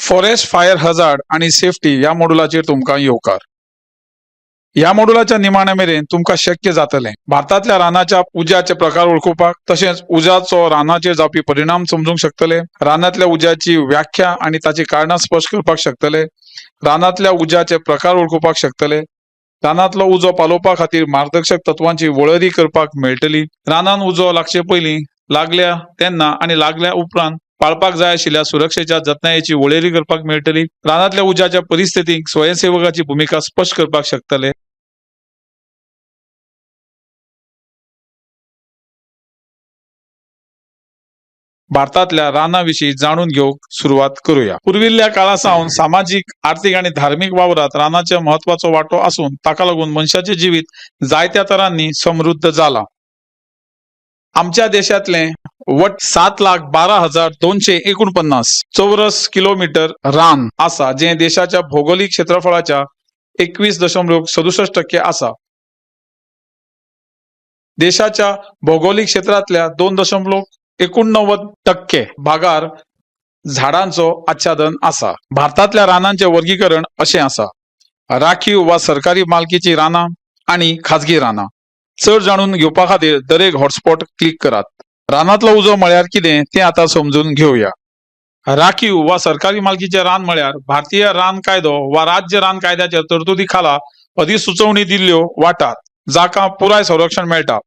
Forest fire hazard आणि safety या मॉड्युलाचेर तुमकां येवकार. ह्या मॉड्युलाच्या निमाण्या मेरेन तुमकां शक्य जातलें भारतांतल्या रानाच्या उज्याचे प्रकार वळखुपाक, तशेंच उज्याचो रानाचेर जावपी परिणाम समजूंक शकतले, रानांतल्या उज्याची व्याख्या आणि ताची कारणां स्पश्ट करपाक शकतले, रानांतल्या उज्याचे प्रकार वळखुपाक शकतले, रानांतलो उजो पालोवपा खातीर मार्गदर्शक तत्वांची वळेरी करपाक मेळटली, रानान उजो लागचे पयलीं, लागल्या तेन्ना आनी लागल्या उपरांत पाळपाक जाय आशिल्ल्या सुरक्षेच्या जतनायेची वळेरी करपाक मेळटली, रानांतल्या उज्याच्या परिस्थितीक स्वयंसेवकाची भूमिका स्पश्ट करपाक शकतले. भारतातल्या रानाविषयी जाणून घेवक सुरुवात करूया. पूर्विल्ल्या काळा सावन सामाजिक, आर्थिक आणि धार्मिक वावरात रानाचे महत्वाचो वाटो असून ताका लागून मनशाचे जिवीत जायत्या तरांनी समृद्ध जाला. आमच्या देशातले वट 7,12,249 चौरस किलोमीटर रान आसा, जे देशाच्या भौगोलिक क्षेत्रफळाच्या 21.67% आसा. देशाच्या भौगोलिक क्षेत्रातल्या 2.89% भागार झाडांचो आच्छादन आसा. भारतातल्या रानांचे वर्गीकरण अशें आसा: राखीव वा सरकारी मालकीची रानां आणि खाजगी रानां. चड जाणून घेवपा खातीर दरेक हॉटस्पॉट क्लिक करात. रानांतलो उजो म्हळ्यार कितें तें आतां समजून घेवया. राखीव वा सरकारी मालकीचे रान म्हळ्यार भारतीय रान कायदो वा राज्य रान कायद्याच्या तरतुदी खाला अधिसुचोवणी दिल्ल्यो वाठार, जाका पुराय संरक्षण मेळटा.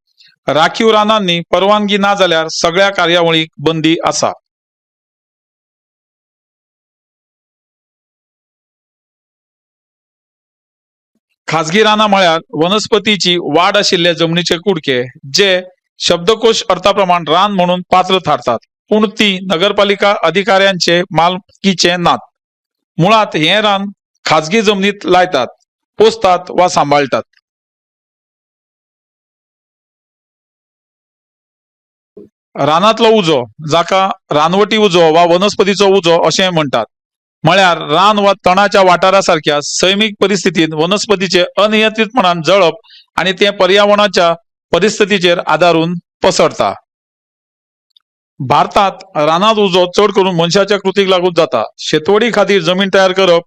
राखीव रानांनी परवानगी ना जाल्यार सगळ्या कार्यावळीक बंदी आसा. खाजगी रानां म्हळ्यार वनस्पतीची वाड आशिल्ले जमनीचे कुडके, जे शब्दकोश अर्थाप्रमाण रान म्हणून पात्र थारतात, पूण ती नगरपालिका अधिकाऱ्यांचे मालकीचे नात. मुळात हे रान खाजगी जमनीत लायतात, पोसतात वा सांबाळटात. रानांतलो उजो, जाका रानवटी उजो वा वनस्पतीचो उजो अशें म्हणटात, म्हळ्यार रान वा तणाच्या वाठारासारख्या सैमीक परिस्थितीत वनस्पतीचे अनियंत्रितपणान जळप आणि ते पर्यावरणाच्या परिस्थितीचेर आदारून पसरता. भारतात रानांत उजो चड करून मनशाच्या कृतीक लागून जाता. शेतवडी खातीर जमीन तयार करप,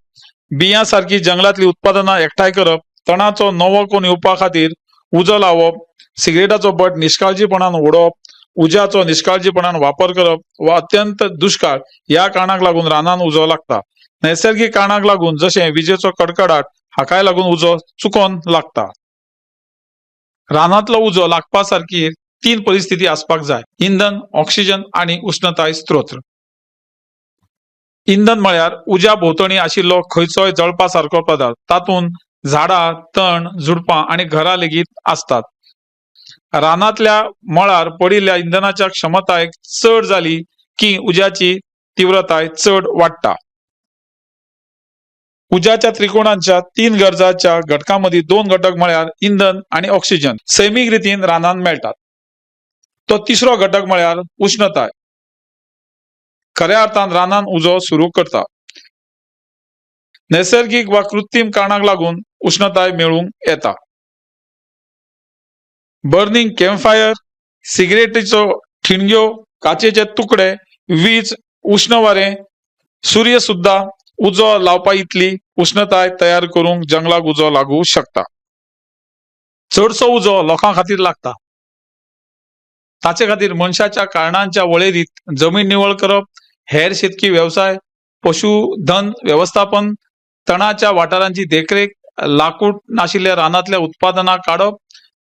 बियां सारखी जंगलातली उत्पादनां एकठांय करप, तणाचो नवो कोण येवपा खातीर उजो लावप, सिगरेटाचो बट निश्काळजीपणान ओडप, उज्याचो निश्काळजीपणान वापर करप वा अत्यंत दुष्काळ ह्या कारणाक लागून रानान उजो लागता. नैसर्गिक कारणाक लागून जशें विजेचो कडकडाट हाकाय लागून उजो चुकोन लागता. रानांतलो उजो लागपा सारखी 3 परिस्थिती आसपाक जाय: इंधन, ऑक्सिजन आणि उष्णताय स्त्रोत. इंधन म्हळ्यार उज्या भोंवतणी आशिल्लो खंयचोय जळपा सारको पदार्थ. तातूंत झाडां, तण, झुडपां आणि घरां लेगीत आसतात. रानांतल्या मळार पडिल्ल्या इंधनाच्या क्षमतायेक चड जाली की उज्याची तीव्रताय चड वाडटा. उज्याच्या त्रिकोणाच्या 3 गरजाच्या घटकांमदीं 2 घटक म्हळ्यार इंधन आणि ऑक्सिजन सैमीक रितीन रानांत मेळटात. तो तिसरो घटक म्हळ्यार उष्णताय. खऱ्या अर्थान रानान उजो सुरू करता. नैसर्गिक वा कृत्रिम कारणाक लागून उष्णताय मेळूंक येता. बर्निंग कॅम्पफायर, सिगरेटीचो ठिणग्यो, काचेचे तुकडे, वीज, उष्ण वारें, सूर्य सुद्धा उजो लावपा इतली उष्णताय तयार करूंक जंगलाक उजो लागू शकता. चडसो उजो लोकां खातीर लागता. ताचे खातीर मनशाच्या कारणांच्या वळेरीत जमीन निवळ करप, हेर शेतकी व्यवसाय, पशुधन व्यवस्थापन, तणाच्या वाठारांची देखरेख, लाकूड नाशिल्ल्या रानांतल्या उत्पादनां काडप,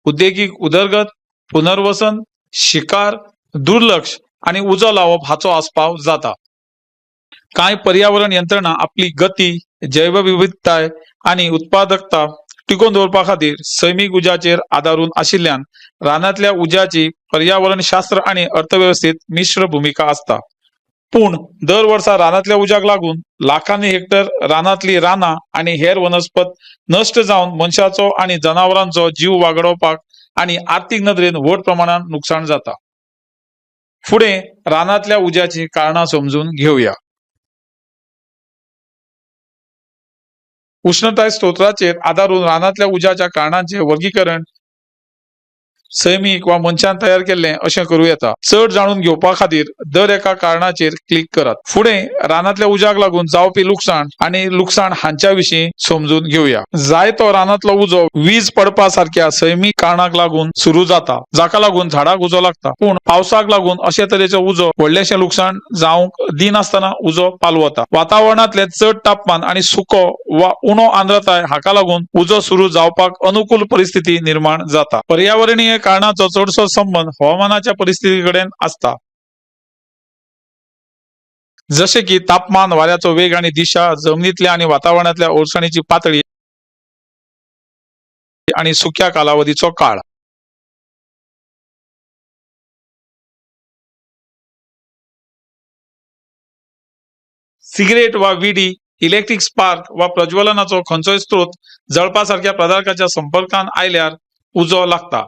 उद्देगीक उदरगत, पुनर्वसन, शिकार, दुर्लक्ष आणि उजो लावप हाचो आस्पाव जाता. कांय पर्यावरण यंत्रणा आपली गती, जैवविविधताय आणि उत्पादकता टिकोवन दवरपा खातीर सैमीक उज्याचेर आदारून आशिल्ल्यान रानांतल्या उज्याची पर्यावरणशास्त्र आणि अर्थवेवस्थेत मिश्र भूमिका आसता. पूण दर वर्सा रानांतल्या उज्याक लागून लाखांनी हेक्टर रानांतली रानां आणि हेर वनस्पत नष्ट जावन मनशाचो आणि जनावरांचो जीव वागडोवपाक आणि आर्थीक नदरेन व्हड प्रमाणात नुकसाण जाता. फुडें रानांतल्या उज्याची कारणां समजून घेवया. उष्णताय स्तोत्राचेर आदारून रानांतल्या उज्याच्या कारणांचे वर्गीकरण सैमीक वा मंचान तयार केल्ले अशें करूं येता. चड जाणून घेवपा खातीर दर एका कारणाचेर क्लिक करात. फुडें रानांतल्या उज्याक लागून जावपी लुकसाण आनी लुकसाण हांच्या विशीं समजून घेवया. जाय तो रानांतलो उजो वीज पडपा सारक्या सैमीक कारणाक लागून सुरू जाता, जाका लागून झाडाक उजो लागता. पूण पावसाक लागून अशे तरेचो उजो व्हडलेशें लुकसाण जावंक दिनासतना उजो पालवता. वातावरणांतले चड तापमान आनी सुको वा उणो आर्द्रताय हाका लागून उजो सुरू जावपाक अनुकूल परिस्थिती निर्माण जाता. पर्यावरणीय कारणाचो चडसो संबंध हवामानाच्या परिस्थिती कडेन आसता, जशे की तापमान, वाऱ्याचो वेग आनी दिशा, जमनींतल्या आनी वातावरणांतल्या ओलसणीची पातळी आनी सुक्या कालावधीचो काळ. सिगरेट वा विडी, इलेक्ट्रिक स्पार्क वा प्रज्वलनाचो खंयचोय स्त्रोत जळपा सारख्या पदार्थाच्या संपर्कात आयल्यार उजो लागता.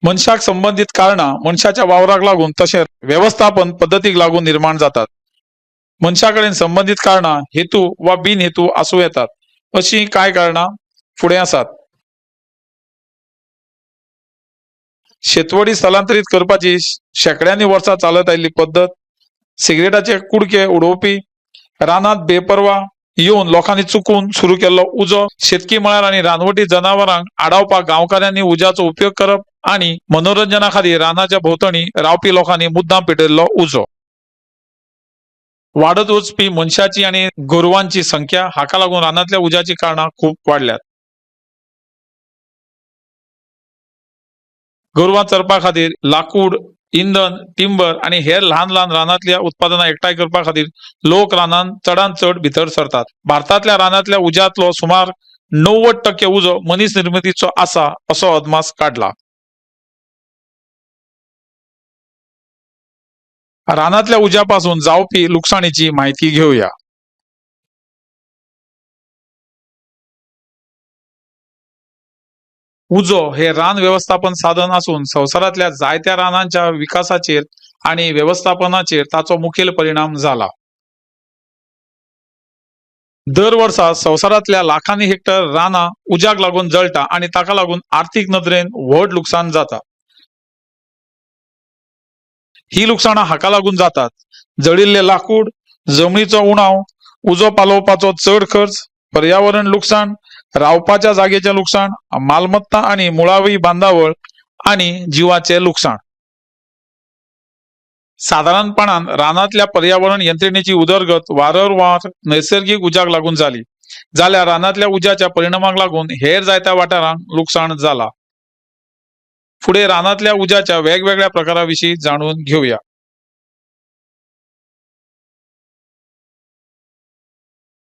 मनशाक संबंधित कारणां मनशाच्या वावराक लागून तशेंच व्यवस्थापन पद्दतीक लागून निर्माण जातात. मनशा कडेन संबंधित कारणां हेतू वा बिन हेतू आसूं येतात. अशी कांय कारणां फुडें आसात. शेतवडी स्थलांतरीत करपाची शेकड्यांनी वर्सां चालत आयिल्ली पद्दत, सिगरेटाचे कुडके उडोवपी, रानांत बेपरवा येवन लोकांनी चुकून सुरू केल्लो उजो, शेतकी मळार आनी रानवटी जनावरांक आडावपाक गांवकाऱ्यांनी उज्याचो उपयोग करप आनी मनोरंजना खातीर रानाच्या भोंवतणी रावपी लोकांनी मुद्दाम पेटयल्लो उजो. वाडत वचपी मनशाची आनी गोरवांची संख्या हाका लागून रानांतल्या उज्याची कारणां खूब वाडल्यात. गोरवां चरपा खातीर लाकूड, इंधन, टिंबर आनी हेर ल्हान ल्हान रानांतल्या उत्पादनां एकठांय करपा खातीर लोक रानांत चडांत चड भितर सरतात. भारतांतल्या रानांतल्या उज्यांतलो सुमार 90% उजो मनीस निर्मितीचो आसा असो अदमास काडला. रानांतल्या उज्या पासून जावपी लुकसाणीची माहिती घेवया. उजो हे रान व्यवस्थापन साधन आसून संवसारांतल्या जायत्या रानांच्या विकासाचेर आनी व्यवस्थापनाचेर ताचो मुखेल परिणाम जाला. दर वर्सा संवसारांतल्या लाखांनी हेक्टर रानां उज्याक लागून जळटा आनी ताका लागून आर्थीक नदरेन व्हड लुकसाण जाता. ही लुकसाणां हाका लागून जातात: जळिल्ले लाकूड, जमनीचो उणाव, उजो पालोवपाचो चड खर्च, पर्यावरण लुकसाण, रावपाच्या जागेचे लुकसाण, मालमत्ता आनी मुळावी बांदावळ आनी जिवाचे लुकसाण. सादारणपणान रानांतल्या पर्यावरण यंत्रणेची उदरगत वारंवार नैसर्गिक उज्याक लागून जाली जाल्यार रानांतल्या उज्याच्या परिणामाक लागून हेर जायत्या वाठारांक लुकसाण जाला. फुडें रानांतल्या उज्याच्या वेगवेगळ्या प्रकारांविशीं जाणून घेवया.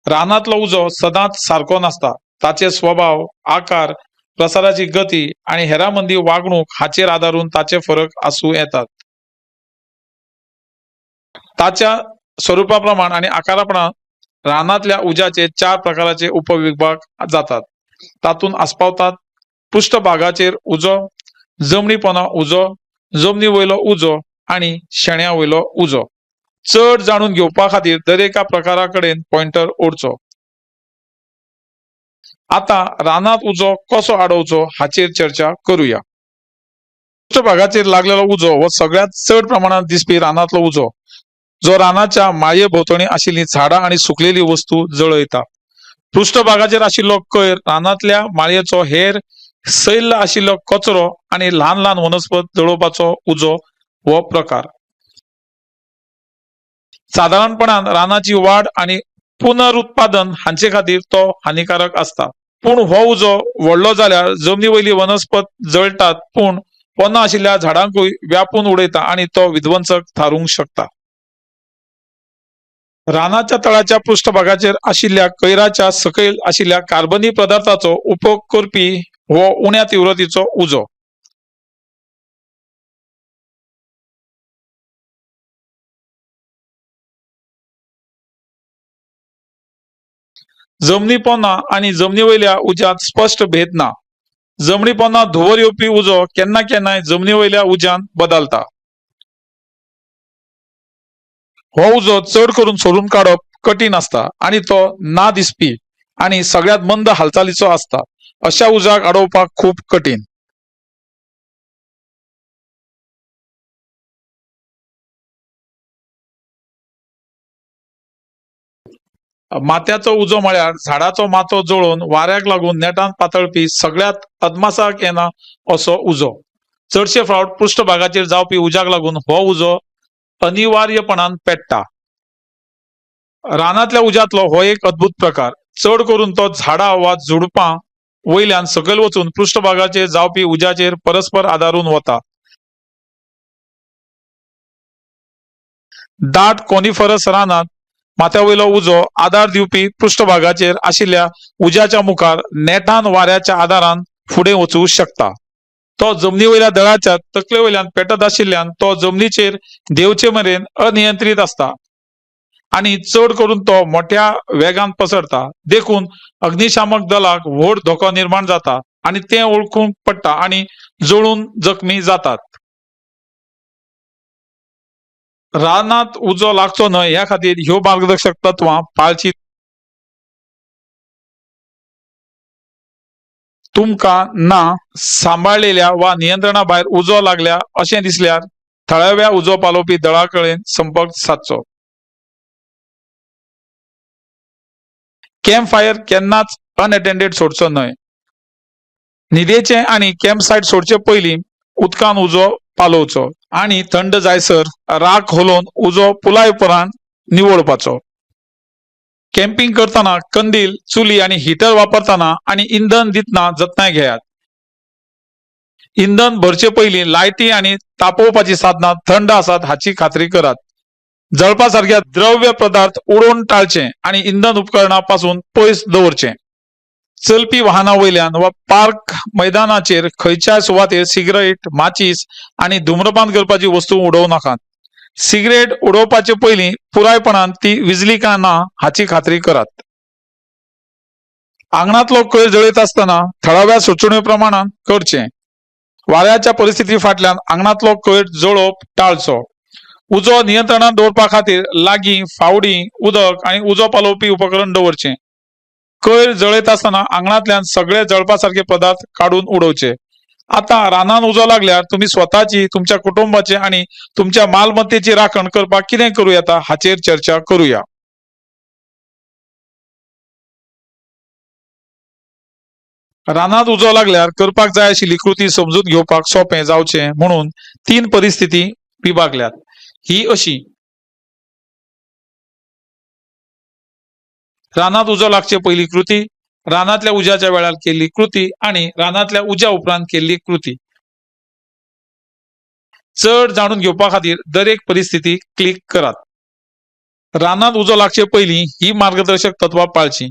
रानांतलो उजो सदांच सारको नासता. ताचे स्वभाव, आकार, प्रसाराची गती आनी हेरां मदीं वागणूक हाचेर आदारून ताचे फरक आसूं येतात. ताच्या स्वरूपा प्रमाण आनी आकारा प्रमाण रानांतल्या उज्याचे 4 प्रकाराचे उपविभाग जातात. तातूंत आस्पावतात: पृष्ठभागाचेर उजो, जमनी पोंदा उजो, जमनी वयलो उजो आनी शेण्या वयलो उजो. चड जाणून घेवपा खातीर दरेका प्रकारा कडेन पॉइंटर ओडचो. आता रानांत उजो कसो आडोवचो हाचेर चर्चा करूया. पृष्ठभागाचेर लागलेलो उजो हो सगळ्यात चड प्रमाणात दिसपी रानांतलो उजो, जो रानाच्या माळये भोंवतणी आशिल्ली झाडां आनी सुकलेली वस्तू जळयता. पृष्ठभागाचेर आशिल्लो कोयर रानांतल्या माळयेचो हेर सैल आशिल्लो कचरो आनी ल्हान ल्हान वनस्पत जळोवपाचो उजो हो प्रकार. सादारणपणान रानाची वाड आनी पुनरुत्पादन हांचे खातीर तो हानिकारक आसता. पूण हो उजो व्हडलो जाल्यार जमनी वयली वनस्पत जळटात, पूण पोंदां आशिल्ल्या झाडांकूय व्यापून उडयता आनी तो विध्वंसक थारूंक शकता. रानाच्या तळाच्या पृष्ठभागाचेर आशिल्ल्या कोयराच्या सकयल आशिल्ल्या कार्बनी पदार्थाचो उपयोग करपी हो उण्या तीव्रतेचो उजो. जमनी पोंदां आनी जमनी वयल्या उज्यांत स्पश्ट भेद ना. जमनी पोंदां धुंवर येवपी उजो केन्ना केन्नाय जमनी वयल्या उज्यांत बदलता. हो उजो चड करून सोडून काडप कठीण आसता आनी तो ना दिसपी आनी सगळ्यात मंद हालचालीचो आसता. अशा उज्याक आडोवपाक खूब कठीण. माथ्याचो उजो म्हळ्यार झाडाचो माथो जळोवन वाऱ्याक लागून नेटान पातळपी सगळ्यात अदमासाक येना असो उजो. चडशे फावट पृष्ठभागाचेर जावपी उज्याक लागून हो उजो अनिवार्यपणान पेट्टा. रानांतल्या उज्यांतलो हो एक अद्भुत प्रकार. चड करून तो झाडां वा झुडपां वयल्यान सकयल वचून पृष्ठभागाचेर जावपी उज्याचेर परस्पर आदारून वता. दाट कॉनिफरस रानांत माथ्यावयलो उजो आदार दिवपी पृष्ठभागाचेर आशिल्ल्या उज्याच्या मुखार नेटान वाऱ्याच्या आदारान फुडें वचूं शकता. तो जमनी वयल्या दळाच्या तकले वयल्यान पेटत आशिल्ल्यान तो जमनीचेर देंवचे मेरेन अनियंत्रीत आसता आनी चड करून तो मोठ्या वेगान पसरता. देखून अग्निशामक दलाक व्हड धोको निर्माण जाता आनी तें वळखूंक पडटा आनी जळून जखमी जातात. रानांत उजो लागचो न्हय ह्या खातीर ह्यो मार्गदर्शक तत्वां पाळची. तुमकां ना सांबाळलेल्या वा नियंत्रणा भायर उजो लागल्या अशें दिसल्यार थळाव्या उजो पालोवपी दळा कडेन संपर्क सादचो. कॅम्प फायर केन्नाच अनअटेंडेड सोडचो न्हय. न्हिदेचे आनी कॅम्प सायट सोडचे पयलीं उदकान उजो पालोवचो आनी थंड जायसर राख होलोवन उजो पुलायपणान निवळपाचो. कॅम्पिंग करतना कंदील, चुली आनी हिटर वापरतना आनी इंधन दितना जतनाय घेयात. इंधन भरचे पयलीं लायटी आनी तापोवपाची साधनां थंड आसात हाची खात्री करात. जळपासारख्या द्रव्य पदार्थ उडोवन टाळचे आनी इंधन उपकरणां पासून पयस दवरचे. चलपी वाहना वयल्यान वा पार्क मैदानाचेर खंयच्याय सुवातेर सिगरेट, माचीस आनी धुम्रपान करपाची वस्तू उडोवं नाकात. सिगरेट उडोवपाचे पयलीं पुरायपणान ती विजली काय ना हाची खात्री करात. आंगणांतलो कयर जळयत आसतना थळाव्या सुचोवणे प्रमाणान करचें. वाऱ्याच्या परिस्थिती फाटल्यान आंगणांतलो कयर जळोवप टाळचो. उजो नियंत्रणात दवरपा खातीर लागीं फावडी, उदक आनी उजो पालोवपी उपकरण दवरचें. कयर जळयत आसतना आंगणांतल्यान सगळे जळपासारखे पदार्थ काडून उडोवचे. आता रानान उजो लागल्यार तुमी स्वताची, तुमच्या कुटुंबाची आनी तुमच्या मालमत्तेची राखण करपाक कितें करूं येता हाचेर चर्चा करूया. रानात उजो लागल्यार करपाक जाय आशिल्ली कृती समजून घेवपाक सोपें जावचें म्हणून 3 परिस्थिती विभागल्यात. ही अशी: रानात उजो लागचे पयली कृती, रानातल्या उज्याच्या वेळार केल्ली कृती आनी रानातल्या उज्या उपरांत केल्ली कृती. चड जाणून घेवपा खातीर दर एक परिस्थिती क्लिक करात. रानात उजो लागचे पयली ही मार्गदर्शक तत्वां पाळची.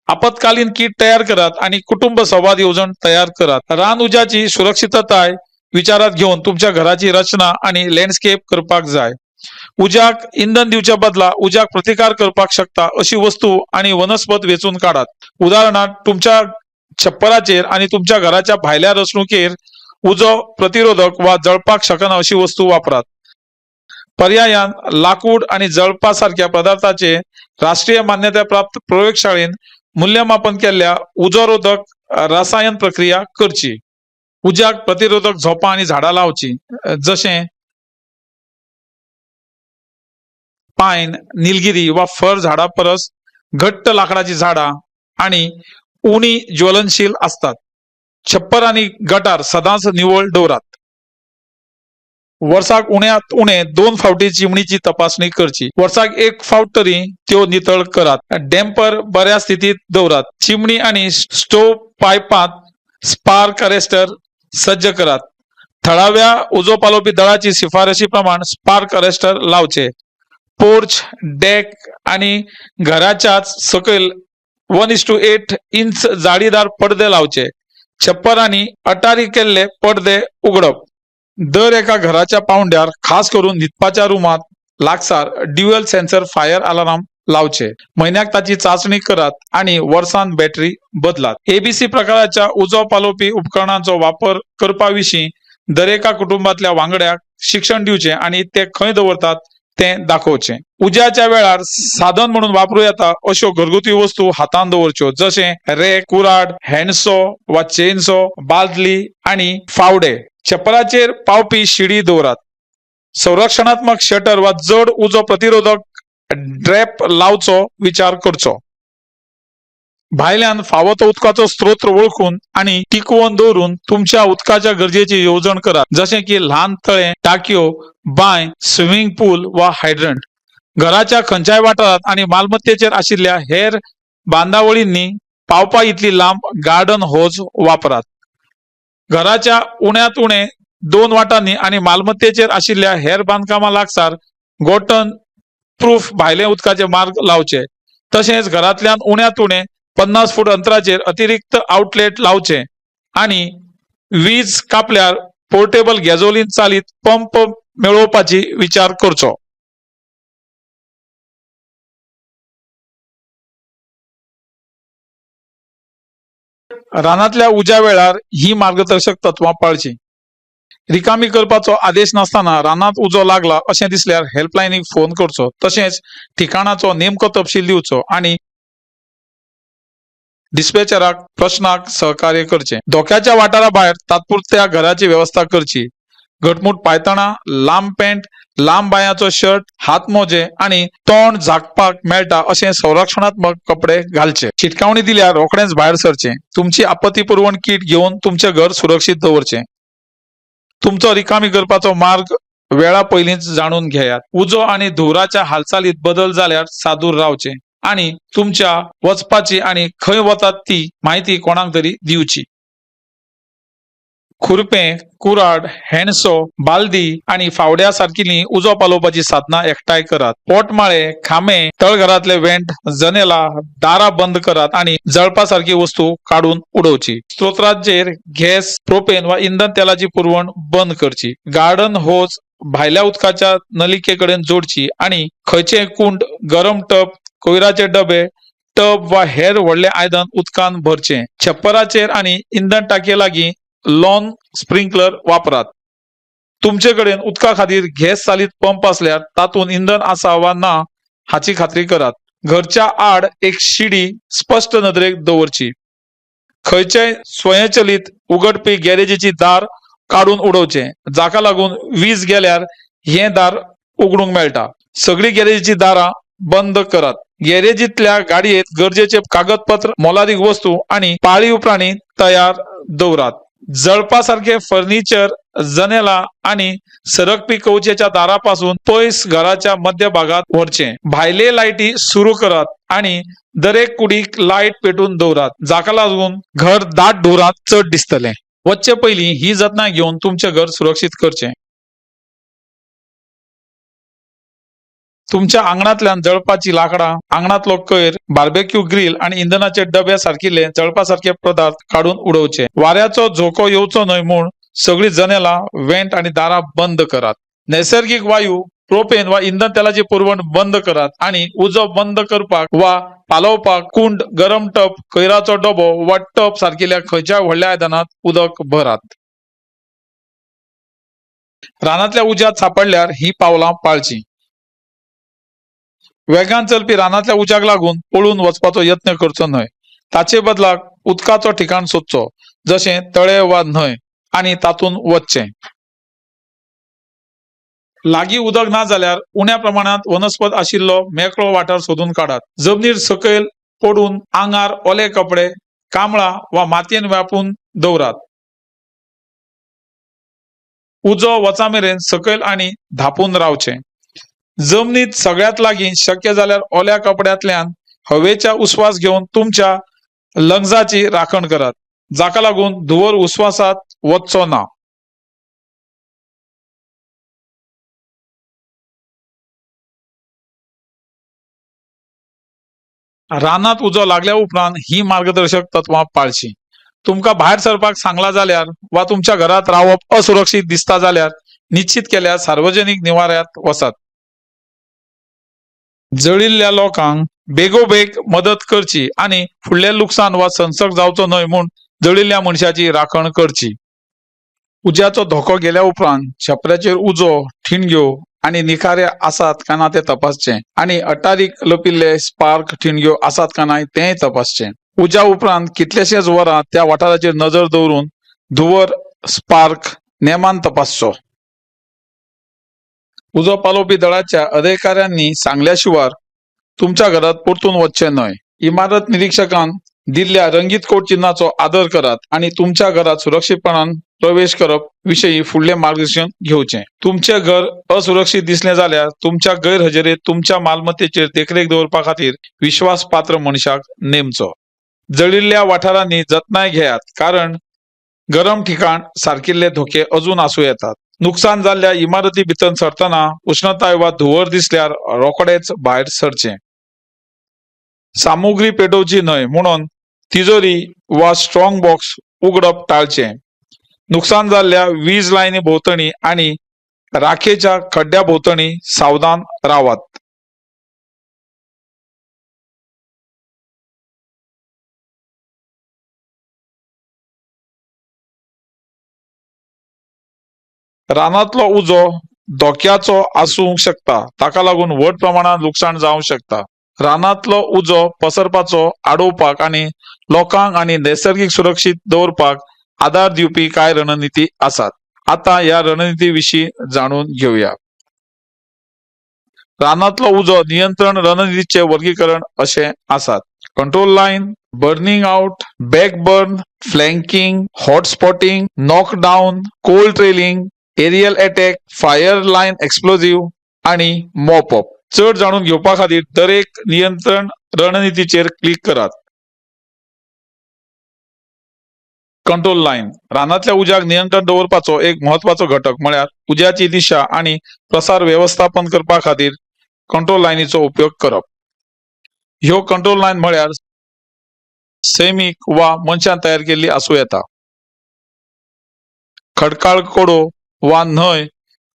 आपत्कालीन किट तयार करात आनी कुटुंब संवाद येवजण तयार करात. रान उज्याची सुरक्षितताय विचारात घेवन तुमच्या घराची रचना आनी लँडस्केप करपाक जाय. उज्याक इंधन दिवच्या बदला उज्याक प्रतिकार करपाक शकता अशी वस्तू आणि वनस्पत वेचून काढात. उदाहरणार्थ तुमच्या छप्पराचेर आणि तुमच्या घराच्या भायल्या रचणुकेर उजो प्रतिरोधक वा जळपाक शकना अशी वस्तू वापरात. पर्यायान लाकूड आणि जळपासारख्या पदार्थाचे राष्ट्रीय मान्यता प्राप्त प्रयोगशाळेन मूल्यमापन केल्ल्या उजोरोधक रसायन प्रक्रिया करची. उज्याक प्रतिरोधक झोपां आणि झाडां लावची, जशें पायन, निलगिरी वा फर झाडां परस घट्ट लाकडाची झाडां आणि उणी ज्वलनशील असतात. छप्पर आणि गटार सदांच निवळ दवरात. वर्साक उण्यात उणे 2 फावटी चिमणीची तपासणी करची. वर्साक 1 फावट तरी त्यो नितळ करात. डॅम्पर बऱ्या स्थितीत दवरात. चिमणी आणि स्टोव पायपात स्पार्क अरेस्टर सज्ज करात. थळाव्या उजो पालोवपी दळाची शिफारशी प्रमाण स्पार्क अरेस्टर लावचे. पोर्च, डेक आणि घराच्याच सकयल 1:8 इंच जाडीदार पडदे लावचे. छप्पर आणि अटारी केल्ले पडदे उगडप. दर एका घराच्या पावंड्यार खास करून न्हिदपाच्या रुमात लागसार ड्युअल सेन्सर फायर अलार्म लावचे. म्हयन्याक ताची चाचणी करात आणि वर्सान बॅटरी बदलात. एबीसी प्रकाराच्या उजो पालोवपी उपकरणांचो वापर करपा विशीं दरेका कुटुंबातल्या वांगड्याक शिक्षण दिवचे आणि ते खंय दवरतात ते दाखोवचे. उज्याच्या वेळार साधन म्हणून वापरूं येता अश्यो घरगुती वस्तू हातान दवरच्यो, जशें रेक, कुराड, हँडसो वा चेनसो, बालदी आणि फावडे. छप्पराचेर पावपी शिडी दवरात. संरक्षणात्मक शटर वा जड उजो प्रतिरोधक ड्रॅप लावचो विचार करचो। भायल्यान फावो तो उदकाचो स्त्रोत ओळखून आणि टिकवून दवरून तुमच्या उदकाच्या गरजेची येवजण करात, जशें की ल्हान तळे, टाकयो, बांय, स्विमिंग पूल वा हायड्रंट। घराच्या खंयच्याय वाठारात आणि मालमत्तेचेर आशिल्ल्या हेर बांदावळींनी पावपा इतली लांब गार्डन होज वापरात। घराच्या उण्यात उणे 2 वाटांनी आणि मालमत्तेचेर आशिल्ल्या हेर बांदकामां लागसार गोटन प्रूफ भायले उदकाचे मार्ग लावचे। तशेंच घरांतल्यान उण्यात उणे 50 फूट अंतराचेर अतिरिक्त आउटलेट लावचे आणि वीज कापल्यार पोर्टेबल गॅसोलीन चालित पंप मेळोवपाची विचार करचो। रानांतल्या उज्या वेळार ही मार्गदर्शक तत्वां पाळची। रिकामी करपाचो आदेश नासतना रानांत उजो लागला अशें दिसल्यार हेल्पलायनीक फोन करचो। तशेंच ठिकाणाचो नेमको तपशील दिवचो आणि डिस्पॅचराक प्रश्नाक सहकार्य करचे। धोक्याच्या वाठारा भायर तात्पुरत्या घराची व्यवस्था करची। घटमूट पायतणां, लांब पॅन्ट, लांब बांयाचो शर्ट, हात मोजे आणि तोंड झाकपाक मेळटा अशें संरक्षणात्मक कपडे घालचे। शिटकावणी दिल्यार रोखडेंच भायर सरचें। तुमची आपत्ती पुरवण किट घेवन तुमचें घर सुरक्षीत दवरचें। तुमचो रिकामी करपाचो मार्ग वेळा पयलींच जाणून घेयात। उजो आणि धुवराच्या हालचालीत बदल जाल्यार सादूर रावचे आणि तुमच्या वचपाची आणि खंय वतात ती माहिती कोणाक तरी दिवची। खुरपें, कुराड, हेणसो, बालदी आणि फावड्या सारकिलीं उजो पालोवपाची साधनां एकठांय करात। पोटमाळे, खांबे, तळघरांतले वेंट, जनेला, दारां बंद करात आणि जळपा सारकी वस्तू काडून उडोवची। स्त्रोत्राचेर गॅस, प्रोपेन वा इंधन तेलाची पुरवण बंद करची। गार्डन होज भायल्या उदकाच्या नलिके कडेन जोडची आणि खंयचेय कुंड, गरम टब, कोयराचे डबे, टब वा हेर व्हडले आयदन उदकान भरचें। छप्पराचेर आणि इंधन टाकये लागीं लॉन स्प्रिंकलर वापरात। तुमचे कडेन उदका खातीर गॅस चालित पंप आसल्यार तातूंत इंधन आसा वा ना हाची खात्री करात। घरच्या आड एक शिडी स्पश्ट नदरेक दवरची। खंयचेय स्वयंचलित उगडपी गॅरेजीची दार काडून उडोवचे, जाका लागून वीज गेल्यार हें दार उगडूंक मेळटा। सगळी गॅरेजीची दारां बंद करात। गॅरेजींतल्या गाडयेंत गरजेचे कागदपत्र, मोलादीक वस्तू आणि पाळीव प्राणी तयार दवरात। जळपा सारखे फर्निचर, जनेला आणि सरकपी कवचेच्या दारापासून पयस घराच्या मध्य भागात व्हरचे। भायले लायटी सुरू करात आणि दरेक कुडीक लायट पेटून दवरात, जाका लागून घर दाट धुरांत चड दिसतलें। वच्चे पयलीं ही जतनाय घेवन तुमचें घर सुरक्षीत करचें। तुमच्या आंगणांतल्यान जळपाची लाकडां, आंगणांतलो कोयर, बार्बेक्यू ग्रिल आणि इंधनाचे डबे सारकिले जळपा सारखे पदार्थ काडून उडोवचे। वाऱ्याचो झोको येवचो न्हय म्हूण सगळी जनेलां, वेंट आणि दारां बंद करात। नैसर्गिक वायू, प्रोपेन वा इंधन तेलाची पुरवण बंद करात आणि उजो बंद करपाक वा पालोवपाक कुंड, गरम टब, कोयराचो डबो वा टब सारकिल्या खंयच्याय व्हडल्या आयदनांत उदक भरात। रानांतल्या उज्यात सांपडल्यार ही पावलां पाळची। वेगान चलपी रानांतल्या उज्याक लागून पळून वचपाचो यत्न करचो न्हय। ताचे बदलाक उदकाचो ठिकाण सोदचो, जशें तळे वा न्हंय, आणि तातूंत वचचें। लागीं उदक ना जाल्यार उण्या प्रमाणात वनस्पत आशिल्लो मेकळो वाठार सोदून काडात। जमनीर सकयल पडून आंगार ओले कपडे, कांबळा वा मातयेन व्यापून दवरात। उजो वचा मेरेन सकयल आणि धापून रावचें। जमनीत सगळ्यात लागीं शक्य जाल्यार ओल्या कपड्यांतल्यान हवेचा उस्वास घेवन तुमच्या लंग्साची राखण करात, जाका लागून धुंवर उस्वासात वचचो ना। रानात उजो लागल्या उपरांत ही मार्गदर्शक तत्वां पाळची। तुमकां भायर सरपाक सांगला जाल्यार वा तुमच्या घरात रावप असुरक्षीत दिसता जाल्यार निश्चित केल्या सार्वजनीक निवाऱ्यात वचात। जळिल्ल्या लोकांक बेगोबेग मदत करची आणि फुडलें लुकसाण वा संसर्ग जावचो न्हय म्हूण जळिल्ल्या मनशाची राखण करची। उज्याचो धोको गेल्या उपरांत छपऱ्याचेर उजो, ठिणग्यो आणि निखारे आसात काय ना ते तपासचें आणि अटारीक लपिल्ले स्पार्क ठिणग्यो आसात काय ना तेंय तपासचें। उज्या उपरांत कितलेशेच वरां त्या वाठाराचेर नजर दवरून धुंवर, स्पार्क नेमान तपासचो। उजो पालोवपी दळाच्या अधिकाऱ्यांनी सांगल्या शिवार तुमच्या घरात परतून वचचे न्हय. इमारत निरीक्षकान दिल्ल्या रंगीत कोड चिन्हाचो आदर करात आणि तुमच्या घरात सुरक्षितपणान प्रवेश करप विषयी फुडले मार्गदर्शन घेवचें. तुमचे घर असुरक्षित दिसले जाल्यार तुमच्या गैरहजेरीत तुमच्या मालमत्तेचेर देखरेख दवरपा खातीर विश्वासपात्र मनशाक नेमचो. जळिल्ल्या वाठारांनी जतनाय घेयात, कारण गरम ठिकाण सारकिल्ले धोके अजून आसूं येतात. नुकसान जाल्ल्या इमारती भितर सरतना उष्णताय वा धुंवर दिसल्यार रोखडेच भायर सरचें. सामुग्री पेटोवची न्हय म्हणून तिजोरी वा स्ट्रॉंग बॉक्स उगडप टाळचें. नुकसान जाल्ल्या वीज लायनी भोंवतणी आणि राखेच्या खड्ड्या भोंवतणी सावधान रावात. रानातलो उजो धोक्याचो आसूंक शकता, ताका लागून व्हड प्रमाणात लुकसाण जावंक शकता. रानातलो उजो पसरपाचो आडोवपाक आणि लोकांक आणि नैसर्गिक सुरक्षीत दवरपाक आदार दिवपी कांय रणनीती आसात. आता या रणनीती विशीं जाणून घेवया. रानातलो उजो नियंत्रण रणनीतीचे वर्गीकरण असे आसात: control line, burning out, back burn, flanking, hot spotting, knockdown, cold trailing, aerial attack, fire line explosive आणि मॉप अप. चढ जाणून घेवपा खातीर दरेक नियंत्रण रणनीतीचेर क्लिक करात. कंट्रोल लाईन रानातल्या उज्याक नियंत्रण दवरपाचो एक म्हत्वाचो घटक म्हळ्यार उज्याची दिशा आणि प्रसार व्यवस्थापन करपा खातीर कंट्रोल लाईनीचो उपयोग करप. ह्यो कंट्रोल लाईन म्हळ्यार सैमीक वा मनशान तयार केल्ली आसूं येता. खडकाळ कडो वा न्हंय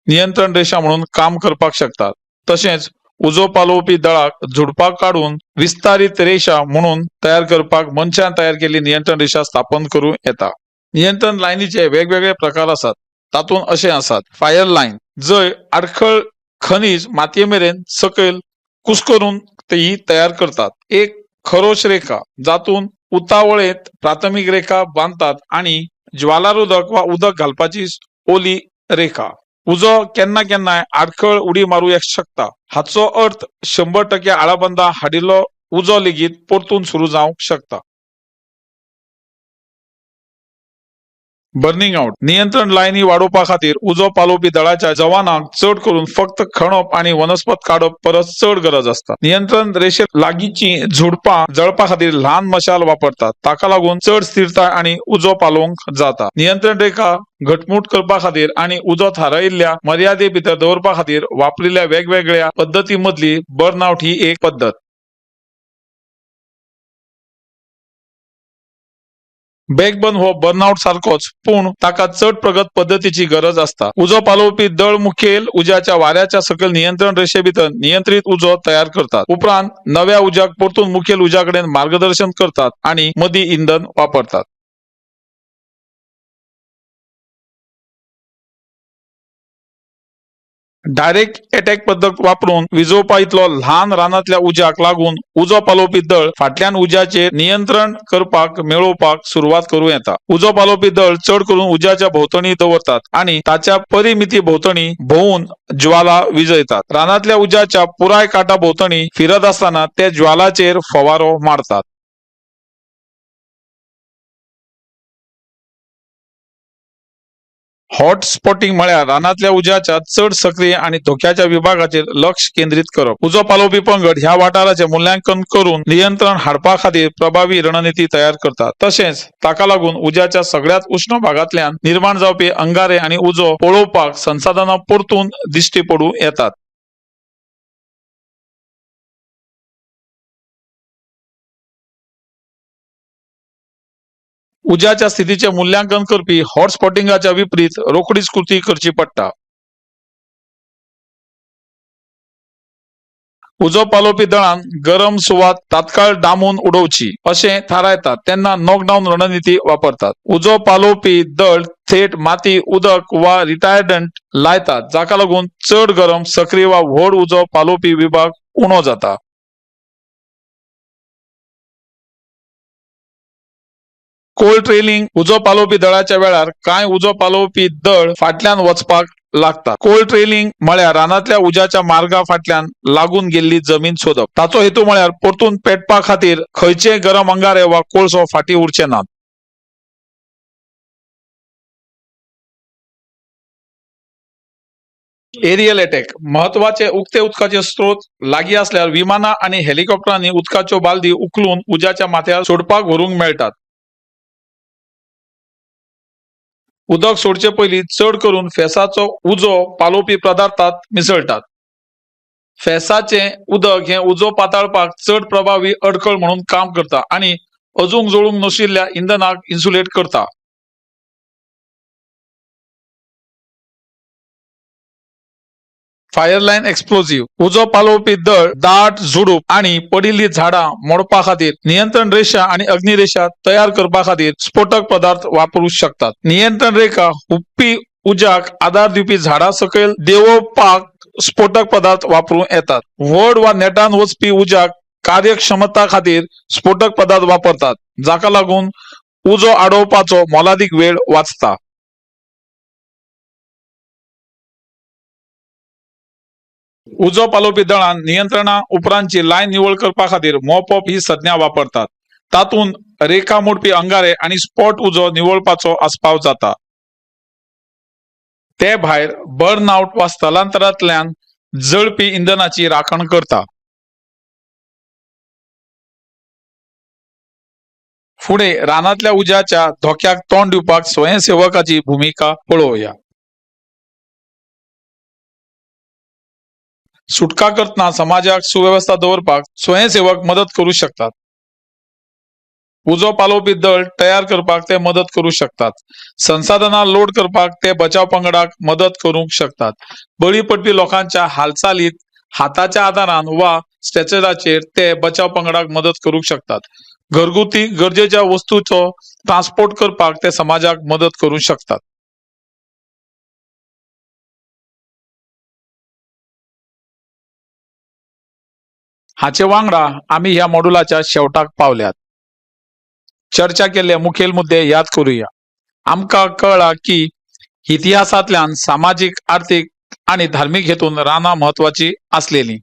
नियंत्रण रेषा म्हणून काम करपाक शकतात. तशेंच उजो पालोवपी दळाक झुडपाक काडून विस्तारित रेषा म्हणून तयार करपाक मनशान तयार केल्ली नियंत्रण रेषा स्थापन करूं येता. नियंत्रण लायनीचे वेगवेगळे प्रकार आसात. तातूंत अशें आसात: फायर लाईन, जंय आडखळ खनिज मातये मेरेन सकयल कुस्करून ती तयार करतात. एक खरोश रेखा, जातून उतावळेंत प्राथमीक रेखा बांधतात आणि ज्वालारोधक वा उदक घालपाची ओली रेखा. उजो केन्ना केन्नाय आडखळ उडी मारूं शकता. हाचो अर्थ 100% आळाबंदा हाडिल्लो उजो लेगीत परतून सुरू जावंक शकता. बर्निंग आउट नियंत्रण लायनी वाडोवपा खातीर उजो पालोवपी दळाच्या जवानांक चड करून फक्त खणप आणि वनस्पत काडप परस चड गरज असता. नियंत्रण रेषे लागींची झुडपां जळपा खातीर ल्हान मशाल वापरतात. ताका लागून चड स्थिरताय आणि उजो पालोवंक जाता. नियंत्रण रेखा घटमूट करपा खातीर आणि उजो थारायिल्ल्या मर्यादे भितर दवरपा खातीर वापरिल्ल्या वेगवेगळ्या पद्दतीं मदली बर्नआउट ही एक पद्दत. बॅकबर्न हो बर्नआउट सारखोच, पूण ताका चड प्रगत पद्दतीची गरज असता. उजो पालोवपी दळ मुखेल उज्याच्या वाऱ्याच्या सकयल नियंत्रण रेषे भितर नियंत्रित उजो तयार करतात. उपरांत नव्या उज्याक परतून मुखेल उज्याकडेन मार्गदर्शन करतात आणि मदीं इंधन वापरतात. डायरेक्ट अटॅक पद्धत वापरून विजोवपा इतलो ल्हान रानातल्या उज्याक लागून उजो पालोवपी दळ फाटल्यान उज्याचेर नियंत्रण करपाक मेळोवपाक सुरवात करूं येता. उजो पालोवपी दळ चड करून उज्याच्या भोंवतणी दवरतात आणि ताच्या परिमिती भोंवतणी भोंवून ज्वाला विजयतात. रानातल्या उज्याच्या पुराय कांटा भोंवतणी फिरत आसतना ते ज्वालाचेर फवारो मारतात. हॉट स्पॉटिंग म्हळ्यार रानातल्या उज्याच्या चड सक्रिय आणि धोक्याच्या विभागाचेर लक्ष केंद्रित करप. उजो पालोवपी पंगड ह्या वाठाराचे मूल्यांकन करून नियंत्रण हाडपा खातीर प्रभावी रणनीती तयार करतात. तशेंच ताका लागून उज्याच्या सगळ्यात उष्ण भागांतल्यान निर्माण जावपी अंगारे आणि उजो पळोवपाक संसाधनां परतून दिश्टी पडूं येतात. उज्याच्या स्थितीचे मूल्यांकन करपी हॉट स्पॉटिंगाच्या विपरीत रोखडीच कृती करची पडटा. उजो पालोवपी दळान गरम सुवात तात्काळ डांबून उडोवची अशें थारायतात तेन्ना नॉकडाऊन रणनीती वापरतात. उजो पालोवपी दळ थेट माती, उदक वा रिटायर्डंट लायतात, जाका लागून चड गरम, सक्रिय वा व्हड उजो पालोवपी विभाग उणो जाता. कोल्ड ट्रेलिंग उजो पालोवपी दळाच्या वेळार कांय उजो पालोवपी दळ फाटल्यान वचपाक लागतात. कोल्ड ट्रेलिंग म्हळ्यार रानातल्या उज्याच्या मार्गा फाटल्यान लागून गेल्ली जमीन सोदप. ताचो हेतू म्हळ्यार परतून पेटपा खातीर खंयचेय गरम अंगारे वा कोळसो फाटी उरचे नात. एरियल अटॅक महत्वाचे उक्ते उदकाचे स्त्रोत लागीं असल्यार विमानां आणि हेलिकॉप्टरांनी उदकाच्यो बालदी उखलून उज्याच्या माथ्यार सोडपाक व्हरूंक मेळटात. उदक सोडचे पयलीं चड करून फेसाचो उजो पालोवपी पदार्थात मिसळटात. फेसाचे उदक हे उजो पाताळपाक चड प्रभावी अडखळ म्हणून काम करता आणि अजून जळूंक नाशिल्ल्या इंधनाक इन्सुलेट करता. फायरलाइन एक्सप्लोजिव्ह उजो पालोवपी दळ, दाट झुडूप आणि पडिल्ली झाडां मोडपा खातीर नियंत्रण रेषा आणि अग्निरेषा तयार करपा खातीर स्फोटक पदार्थ वापरू शकतात. नियंत्रण रेखा हुप्पी उज्याक आदार दिवपी झाडां सकयल देंवोवपाक स्फोटक पदार्थ वापरूं येतात. व्हड वा नेटान वचपी उज्याक कार्यक्षमता खातीर स्फोटक पदार्थ वापरतात, जाका लागून उजो आडोवपाचो मोलादीक वेळ वाचता. उजो पालोवपी दळान नियंत्रणा उपरांतची लायन निवळ करपा खातीर मॉप अप ही संज्ञा वापरतात. तातूंत रेखा मोडपी अंगारे आणि स्पॉट उजो निवळपाचो आस्पाव जाता. ते भायर बर्न आउट वा स्थलांतरांतल्यान जळपी इंधनाची राखण करता. फुडें रानांतल्या उज्याच्या धोक्याक तोंड दिवपाक स्वयंसेवकाची भुमिका पळोवया. सुटका करतना समाजाक सुव्यवस्था दवरपाक स्वयंसेवक मदत करू शकतात. उजो पालोवपी दळ तयार करपाक ते मदत करू शकतात. संसाधनां लोड करपाक ते बचाव पंगडाक मदत करूंक शकतात. बळी पडपी लोकांच्या हालचालीत हाताच्या आदारान वा स्ट्रेचराचेर ते बचाव पंगडाक मदत करूंक शकतात. घरगुती गरजेच्या वस्तूंचो ट्रान्सपोर्ट करपाक ते समाजाक मदत करूंक शकतात. हाचे वांगडा आमी ह्या मॉड्युलाच्या शेवटाक पावल्यात. चर्चा केल्ले मुखेल मुद्दे याद करूया. आमकां कळ्ळा की इतिहासांतल्यान सामाजिक, आर्थीक आणि धार्मिक हेतून रानां महत्वाची आसलेली.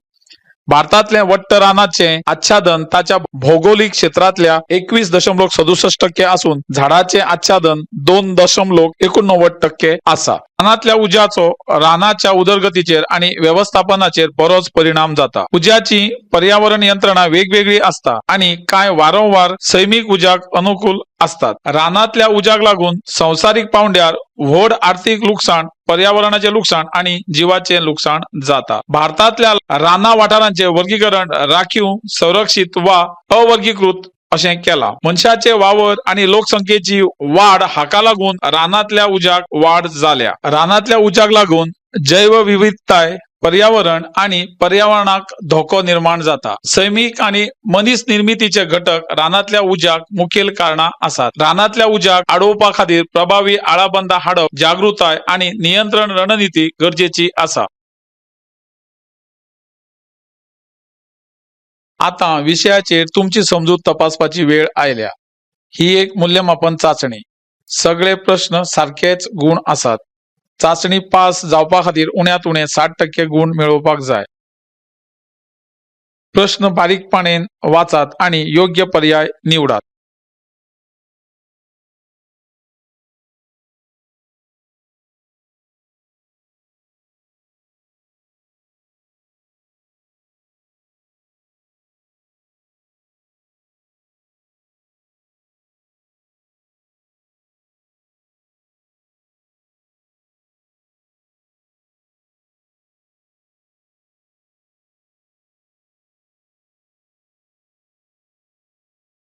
भारतातले वट्ट रानाचे आच्छादन ताच्या भौगोलिक क्षेत्रातल्या 21.67% आसून झाडाचे आच्छादन 2.89% आसा. रानातल्या उज्याचो रानाच्या उदरगतीचेर आणि व्यवस्थापनाचेर बरोच परिणाम जाता. उज्याची पर्यावरण यंत्रणा वेगवेगळी असता आणि कांय वारंवार सैमीक उज्याक अनुकूल असतात. रानातल्या उज्याक लागून संवसारीक पावंड्यार व्हड आर्थिक लुकसाण, पर्यावरणाचे लुकसाण आणि जीवाचे लुकसाण जाता. भारतातल्या राना वाठारांचे वर्गीकरण राखीव, संरक्षित वा अवर्गीकृत अशें केला. मनशाचे वावर आणि लोकसंख्येची वाढ हाका लागून रानातल्या उज्याक वाढ जाल्या. रानातल्या उज्याक लागून जैवविविधताय, पर्यावरण आणि पर्यावरणाक धोको निर्माण जाता. सैमीक आणि मनीस निर्मितीचे घटक रानातल्या उज्याक मुखेल कारणां आसात. रानातल्या उज्याक आडोवपा खातीर प्रभावी आळाबंद हाडप, जागृताय आणि नियंत्रण रणनीती गरजेची आसा. आता विशयाचेर तुमची समजूत तपासपाची वेळ आयल्या. ही एक मूल्यमापन चाचणी. सगळे प्रश्न सारखेच गुण आसात. चाचणी पास जावपा खातीर उण्यात उणे 60% गुण मेळोवपाक जाय. प्रश्न बारीकपणेन वाचात आणि योग्य पर्याय निवडात.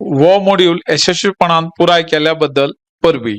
वो मॉड्यूल यशस्वीपणान पुराय केल्या बद्दल परबी.